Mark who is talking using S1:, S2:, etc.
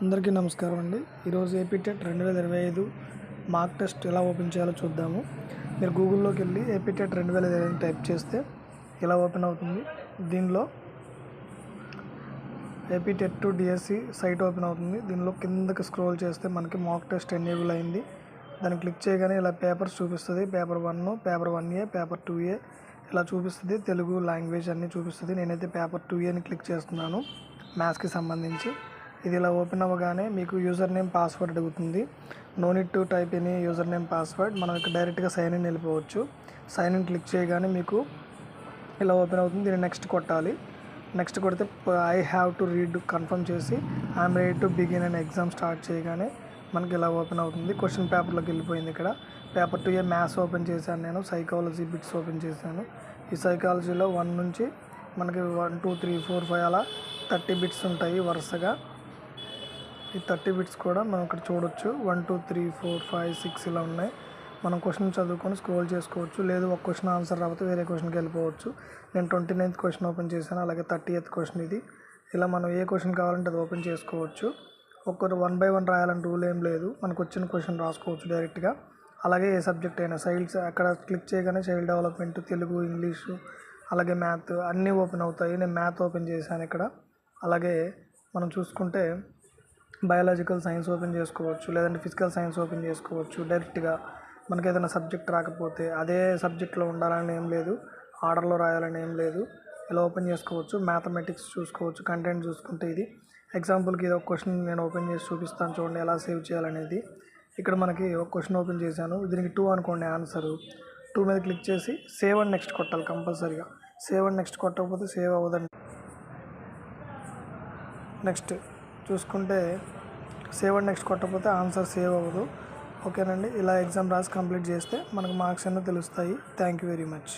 S1: అందరికీ నమస్కారం అండి. ఈరోజు ఏపీ టెట్ 2025 మార్క్ టెస్ట్ ఎలా ఓపెన్ చేయాలో చూద్దాము. మీరు గూగుల్లోకి వెళ్ళి ఏపీ టెట్ 2025 టైప్ చేస్తే ఇలా ఓపెన్ అవుతుంది. దీనిలో AP TET to DSC site open అవుతుంది. దీనిలో కిందకి స్క్రోల్ చేస్తే మనకి మార్క్ టెస్ట్ ఎనేబుల్ అయింది. దాన్ని క్లిక్ చేయగానే ఇలా పేపర్స్ చూపిస్తుంది. Paper 1, paper 1A, paper 2A ఇలా చూపిస్తుంది. తెలుగు లాంగ్వేజ్ అన్నీ చూపిస్తుంది. నేనైతే పేపర్ 2Aని క్లిక్ చేస్తున్నాను, మ్యాథ్స్కి సంబంధించి. ఇది ఇలా ఓపెన్ అవ్వగానే మీకు యూజర్ నేమ్ పాస్వర్డ్ అడుగుతుంది. No need to type any user name password. మనం ఇక్కడ డైరెక్ట్గా సైన్ ఇన్ వెళ్ళిపోవచ్చు. సైన్ ఇన్ క్లిక్ చేయగానే మీకు ఇలా ఓపెన్ అవుతుంది. దీన్ని నెక్స్ట్ కొట్టాలి. నెక్స్ట్ కొడితే I have to read confirm చేసి ఐఎమ్ రెడీ టు బిగిన్ అనే ఎగ్జామ్ స్టార్ట్ చేయగానే మనకి ఇలా ఓపెన్ అవుతుంది. క్వశ్చన్ పేపర్లోకి వెళ్ళిపోయింది. ఇక్కడ పేపర్ 2A మ్యాథ్స్ ఓపెన్ చేశాను, నేను సైకాలజీ బిట్స్ ఓపెన్ చేశాను. ఈ సైకాలజీలో 1 నుంచి మనకి 1, 2, 3, 4, 5 అలా 30 బిట్స్ ఉంటాయి వరుసగా. ఈ 30 బిట్స్ కూడా మనం ఇక్కడ చూడొచ్చు. 1, 2, 3, 4, 5, 6 ఇలా ఉన్నాయి. మనం క్వశ్చన్ చదువుకొని స్క్రోల్ చేసుకోవచ్చు. లేదు ఒక క్వశ్చన్ ఆన్సర్ రాకపోతే వేరే క్వశ్చన్కి వెళ్ళిపోవచ్చు. నేను 29th క్వశ్చన్ ఓపెన్ చేశాను, అలాగే 30th క్వశ్చన్ ఇది. ఇలా మనం ఏ క్వశ్చన్ కావాలంటే అది ఓపెన్ చేసుకోవచ్చు. ఒక్కరు 1 by 1 రాయాలని రూల్ ఏం లేదు. మనకు వచ్చిన క్వశ్చన్ రాసుకోవచ్చు డైరెక్ట్గా. అలాగే ఏ సబ్జెక్ట్ అయినా సైన్స్ అక్కడ క్లిక్ చేయగానే చైల్డ్ డెవలప్మెంట్, తెలుగు, ఇంగ్లీషు, అలాగే మ్యాథ్ అన్నీ ఓపెన్ అవుతాయి. నేను మ్యాథ్ ఓపెన్ చేశాను ఇక్కడ. అలాగే మనం చూసుకుంటే బయాలజికల్ సైన్స్ ఓపెన్ చేసుకోవచ్చు, లేదంటే ఫిజికల్ సైన్స్ ఓపెన్ చేసుకోవచ్చు. డైరెక్ట్గా మనకి ఏదైనా సబ్జెక్ట్ రాకపోతే అదే సబ్జెక్ట్లో ఉండాలని ఏం లేదు, ఆర్డర్లో రాయాలని ఏం లేదు. ఇలా ఓపెన్ చేసుకోవచ్చు. మ్యాథమెటిక్స్ చూసుకోవచ్చు. కంటెంట్ చూసుకుంటే ఇది ఎగ్జాంపుల్కి ఇది ఒక క్వశ్చన్ నేను ఓపెన్ చేసి చూపిస్తాను చూడండి ఎలా సేవ్ చేయాలనేది. ఇక్కడ మనకి ఒక క్వశ్చన్ ఓపెన్ చేశాను. దీనికి 2 అనుకోండి ఆన్సరు. 2 మీద క్లిక్ చేసి సేవ్ అండ్ నెక్స్ట్ కొట్టాలి కంపల్సరీగా. సేవ్ అండ్ నెక్స్ట్ కొట్టకపోతే సేవ్ అవ్వదండి. నెక్స్ట్ చూసుకుంటే సేవ్ అండ్ నెక్స్ట్ కొట్టకపోతే ఆన్సర్ సేవ్ అవ్వదు. ఓకేనండి. ఇలా ఎగ్జామ్ రాసి కంప్లీట్ చేస్తే మనకు మార్క్స్ అన్నీ తెలుస్తాయి. Thank you very much.